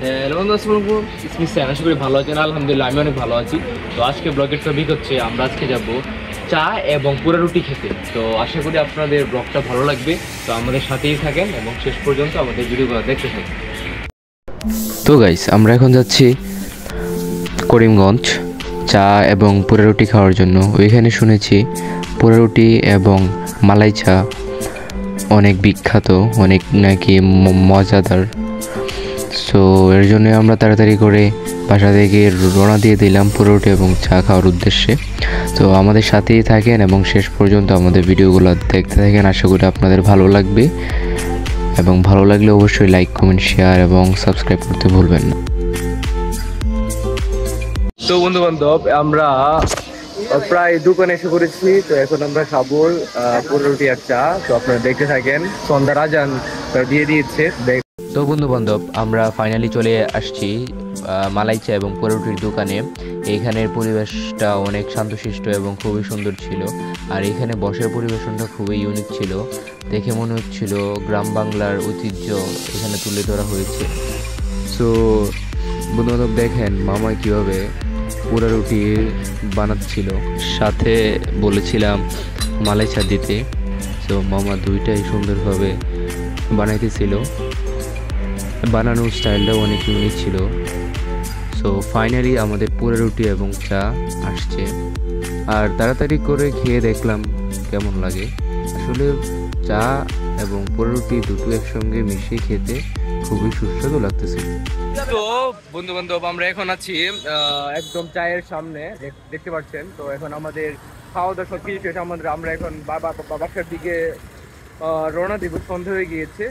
Hello বন্ধু, আসসালামু আলাইকুম। ইসমি স্যার, আশা করি ভালো আছেন। আলহামদুলিল্লাহ, আমি অনেক ভালো আছি। তো আজকে ব্লগের টপিক হচ্ছে আমরা আজকে যাব চা এবং পুরা রুটি খেতে। তো আশা করি আপনাদের ব্লগটা ভালো লাগবে। তো আমাদের সাথেই থাকেন এবং শেষ পর্যন্ত আমাদের ভিডিওগুলো দেখতে থাকেন। তো গাইস, আমরা এখন যাচ্ছি করিমগঞ্জ চা এবং পুরা রুটি খাওয়ার জন্য। ওইখানে শুনেছি পুরা রুটি এবং মালাই চা অনেক বিখ্যাত, অনেক নাকি মজাদার। সো এর জন্য আমরা তাড়াতাড়ি করে বাসা থেকে রওনা দিয়ে দিলাম পুরা রুটি এবং চা খাওয়ার উদ্দেশ্যে। তো আমাদের সাথেই থাকেন এবং শেষ পর্যন্ত আমাদের ভিডিওগুলো দেখতে থাকেন। আশা করি আপনাদের ভালো লাগবে এবং ভালো লাগলে অবশ্যই লাইক, কমেন্ট, শেয়ার এবং সাবস্ক্রাইব করতে ভুলবেন না। তো বন্ধু বান্ধব, আমরা প্রায় দোকানে এসে পড়েছি। তো এখন আমরা খাবো পুরা রুটি আর চা। তো আপনারা দেখতে থাকেন, সন্ধ্যার আজান দিয়ে দিয়েছে। তো বন্ধু বান্ধব, আমরা ফাইনালি চলে আসছি মালাই চা এবং পুরা রুটির দোকানে। এইখানের পরিবেশটা অনেক শান্তশিষ্ট এবং খুবই সুন্দর ছিল। আর এখানে বসার পরিবেশনটা খুবই ইউনিক ছিল। দেখে মনে হচ্ছিল গ্রাম বাংলার ঐতিহ্য এখানে তুলে ধরা হয়েছে। সো বন্ধু বান্ধব, দেখেন মামা কীভাবে পুরা রুটি বানাচ্ছিল, সাথে বলেছিলাম মালাই চা দিতে। সো মামা দুইটাই সুন্দরভাবে বানাইতেছিল। বানানোর স্টাইলটাও অনেক ইউনিক ছিল। সো ফাইনালি আমাদের পুরা রুটি এবং চা আসছে। আর তাড়াতাড়ি করে খেয়ে দেখলাম কেমন লাগে। আসলে চা এবং পুরা রুটি দুটো একসঙ্গে মিশিয়ে খেতে খুবই সুস্বাদু লাগতেছে। তো বন্ধু বান্ধব, আমরা এখন আছি একদম চায়ের সামনে, দেখতে পাচ্ছেন। তো এখন আমাদের খাওয়া দাওয়া সব কিছু শেষ। আমরা এখন বাসার দিকে রওনা দিব। সন্ধ্যা হয়ে গিয়েছে।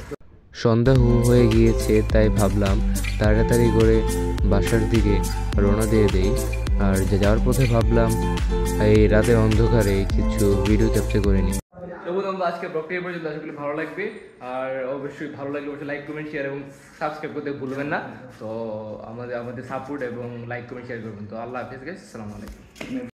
সন্ধ্যা হয়ে গিয়েছে, তাই ভাবলাম তাড়াতাড়ি করে বাসার দিকে রওনা দিয়ে দেই। আর যাওয়ার পথে ভাবলাম এই রাতের অন্ধকারে কিছু ভিডিও ক্যাপচার করে নিই। তো বন্ধু, আমরা আজকে ব্লগটা এই পর্যন্ত। আশা করি ভালো লাগবে। আর অবশ্যই ভালো লাগলে অবশ্যই লাইক, কমেন্ট, শেয়ার এবং সাবস্ক্রাইব করতে ভুলবেন না। তো আমাদের সাপোর্ট এবং লাইক, কমেন্ট, শেয়ার করবেন। তো আল্লাহ হাফিজ গাইস, আসসালামু আলাইকুম।